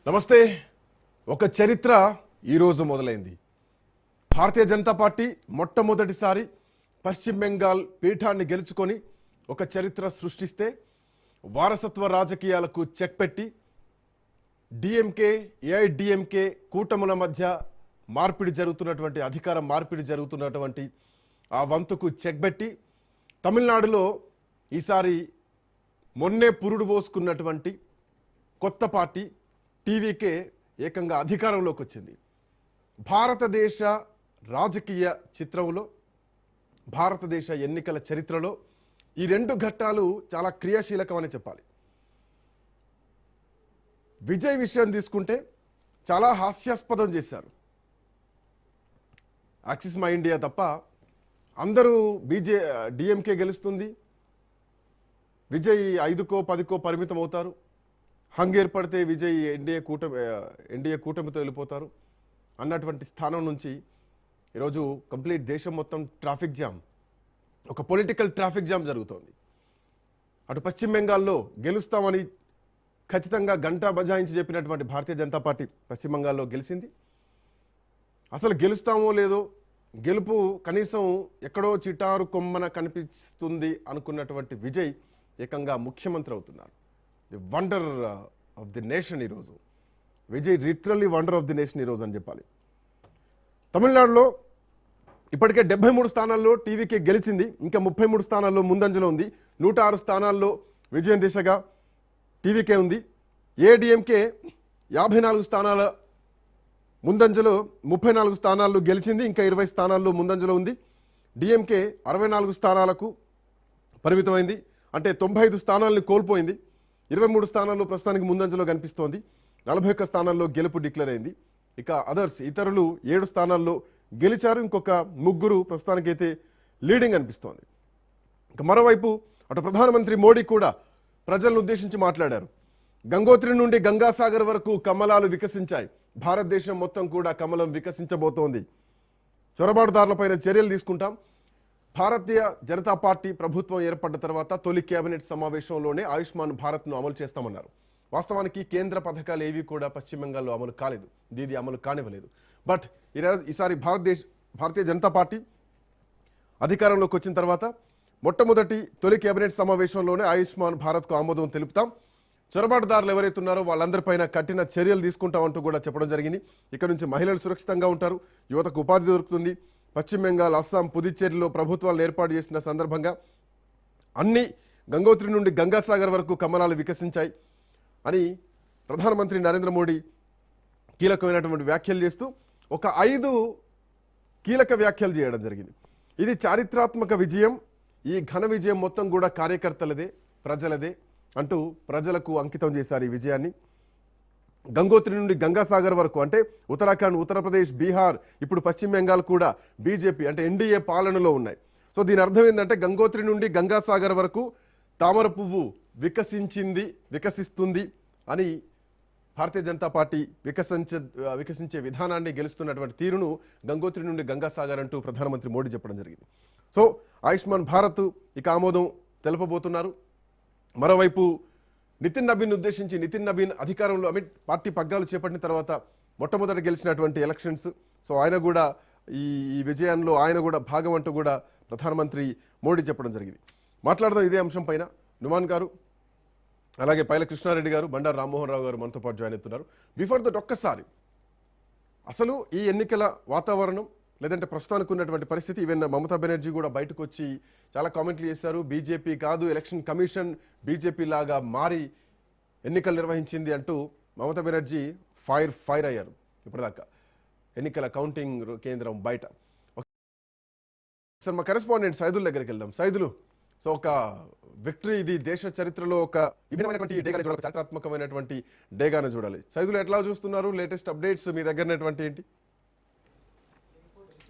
నమస్తే. ఒక చరిత్ర ఈరోజు మొదలైంది. భారతీయ జనతా పార్టీ మొట్టమొదటిసారి పశ్చిమ బెంగాల్ పీఠాన్ని గెలుచుకొని ఒక చరిత్ర సృష్టిస్తే వారసత్వ రాజకీయాలకు చెక్ పెట్టి డిఎంకే ఏఐడిఎంకే కూటముల మధ్య మార్పిడి జరుగుతున్నటువంటి అధికార మార్పిడి జరుగుతున్నటువంటి ఆ వంతుకు చెక్ పెట్టి తమిళనాడులో ఈసారి మొన్నే పురుడు పోసుకున్నటువంటి కొత్త పార్టీ టీవీకే ఏకంగా అధికారంలోకి వచ్చింది. భారతదేశ రాజకీయ చిత్రంలో, భారతదేశ ఎన్నికల చరిత్రలో ఈ రెండు ఘట్టాలు చాలా క్రియాశీలకమని చెప్పాలి. విజయ్ విషయం తీసుకుంటే చాలా హాస్యాస్పదం చేశారు. యాక్సిస్ మై ఇండియా తప్ప అందరూ డిఎంకే గెలుస్తుంది, విజయ్ 5కో 10కో పరిమితం అవుతారు, హంగ్ ఏర్పడితే విజయ్ ఎన్డీఏ కూటమితో వెళ్ళిపోతారు అన్నటువంటి స్థానం నుంచి ఈరోజు కంప్లీట్ దేశం మొత్తం ట్రాఫిక్ జామ్, ఒక పొలిటికల్ ట్రాఫిక్ జామ్ జరుగుతోంది. అటు పశ్చిమ బెంగాల్లో గెలుస్తామని ఖచ్చితంగా గంటా బజాయించి చెప్పినటువంటి భారతీయ జనతా పార్టీ పశ్చిమ బెంగాల్లో గెలిచింది. అసలు గెలుస్తామో లేదో, గెలుపు కనీసం ఎక్కడో చిటారు కొమ్మన కనిపిస్తుంది అనుకున్నటువంటి విజయ్ ఏకంగా ముఖ్యమంత్రి అవుతున్నారు. The wonder of the nation ఈరోజు Vijay, literally wonder of the nation ఈరోజు అని చెప్పాలి. తమిళనాడులో ఇప్పటికే 73 స్థానాల్లో టీవీకే గెలిచింది, ఇంకా 33 స్థానాల్లో ముందంజలో ఉంది. 106 స్థానాల్లో విజయం దిశగా టీవీకే ఉంది. ఏడిఎంకే 54 స్థానాల ముందంజలో 34 స్థానాల్లో గెలిచింది, ఇంకా 20 స్థానాల్లో ముందంజలో ఉంది. డిఎంకే 64 స్థానాలకు పరిమితమైంది, అంటే 95 స్థానాలను కోల్పోయింది. 23 స్థానాల్లో ప్రస్తుతానికి ముందంజలో కనిపిస్తోంది. 41 స్థానాల్లో గెలుపు డిక్లేర్ అయింది. ఇక ఇతరులు 7 స్థానాల్లో గెలిచారు, ఇంకొక 3 ప్రస్తుతానికైతే లీడింగ్ అనిపిస్తోంది. ఇక మరోవైపు అటు ప్రధానమంత్రి మోడీ కూడా ప్రజలను ఉద్దేశించి మాట్లాడారు. గంగోత్రి నుండి గంగాసాగర్ వరకు కమలాలు వికసించాయి, భారతదేశం మొత్తం కూడా కమలం వికసించబోతోంది, చొరబాటుదారులపైన చర్యలు తీసుకుంటాం. భారతీయ జనతా పార్టీ ప్రభుత్వం ఏర్పడ్డ తర్వాత తొలి కేబినెట్ సమావేశంలోనే ఆయుష్మాన్ భారత్ను అమలు చేస్తామన్నారు. వాస్తవానికి కేంద్ర పథకాలు ఏవి కూడా పశ్చిమ బెంగాల్లో అమలు కాలేదు, దీది అమలు కానివ్వలేదు. బట్ ఈసారి భారతీయ జనతా పార్టీ అధికారంలోకి వచ్చిన తర్వాత మొట్టమొదటి తొలి కేబినెట్ సమావేశంలోనే ఆయుష్మాన్ భారత్కు ఆమోదం తెలుపుతాం, చొరబాటుదారులు ఎవరైతే ఉన్నారో వాళ్ళందరిపైన కఠిన చర్యలు తీసుకుంటామంటూ కూడా చెప్పడం జరిగింది. ఇక్కడ నుంచి మహిళలు సురక్షితంగా ఉంటారు, యువతకు ఉపాధి దొరుకుతుంది. పశ్చిమ బెంగాల్, అస్సాం, పుదుచ్చేరిలో ప్రభుత్వాలను ఏర్పాటు చేసిన సందర్భంగా అన్ని గంగోత్రి నుండి గంగాసాగర్ వరకు కమలాలు వికసించాయి అని ప్రధానమంత్రి నరేంద్ర మోడీ కీలకమైనటువంటి వ్యాఖ్యలు చేస్తూ ఒక 5 కీలక వ్యాఖ్యలు చేయడం జరిగింది. ఇది చారిత్రాత్మక విజయం, ఈ ఘన విజయం మొత్తం కూడా కార్యకర్తలదే, ప్రజలదే అంటూ ప్రజలకు అంకితం చేశారు ఈ విజయాన్ని. గంగోత్రి నుండి గంగాసాగర్ వరకు అంటే ఉత్తరాఖండ్, ఉత్తరప్రదేశ్, బీహార్, ఇప్పుడు పశ్చిమ బెంగాల్ కూడా బీజేపీ అంటే ఎన్డీఏ పాలనలో ఉన్నాయి. సో దీని అర్థం ఏంటంటే గంగోత్రి నుండి గంగాసాగర్ వరకు తామర పువ్వు వికసిస్తుంది అని భారతీయ జనతా పార్టీ వికసించే విధానాన్ని, గెలుస్తున్నటువంటి తీరును గంగోత్రి నుండి గంగాసాగర్ అంటూ ప్రధానమంత్రి మోడీ చెప్పడం జరిగింది. సో ఆయుష్మాన్ భారత్ ఇక ఆమోదం తెలపబోతున్నారు. మరోవైపు నితిన్ నబీన్ ఉద్దేశించి, నితిన్ నబీన్ అధికారంలో పార్టీ పగ్గాలు చేపట్టిన తర్వాత మొట్టమొదట గెలిచినటువంటి ఎలక్షన్స్, సో ఆయన కూడా ఈ విజయంలో ఆయన కూడా భాగం అంటూ కూడా ప్రధానమంత్రి మోడీ చెప్పడం జరిగింది. మాట్లాడదాం ఇదే అంశం పైన. నుమాన్ గారు, అలాగే పైల కృష్ణారెడ్డి గారు, బండారు రామ్మోహన్ రావు గారు మనతో పాటు జాయిన్ అవుతున్నారు. బిఫోర్ దట్ ఒక్కసారి అసలు ఈ ఎన్నికల వాతావరణం, లేదంటే ప్రస్తుతానికి ఉన్నటువంటి పరిస్థితి, ఈవెన్ మమతా బెనర్జీ కూడా బయటకు వచ్చి చాలా కామెంట్లు చేశారు. బీజేపీ కాదు, ఎలక్షన్ కమిషన్ బీజేపీ లాగా మారి ఎన్నికలు నిర్వహించింది అంటూ మమతా బెనర్జీ ఫైర్ అయ్యారు ఇప్పటిదాకా ఎన్నికల కౌంటింగ్ కేంద్రం బయట. సార్, మా కరెస్పాండెంట్ సైదుల్ దగ్గరికి వెళ్దాం. సైదులు, సో ఒక విక్టరీ, ఇది దేశ చరిత్రలో ఒక విభిన్నమైనటువంటి డేగాను చూడాలి, చారిత్రాత్మకమైనటువంటి డేగాను చూడాలి. సైదులు ఎట్లా చూస్తున్నారు? లేటెస్ట్ అప్డేట్స్ మీ దగ్గర ఏంటి?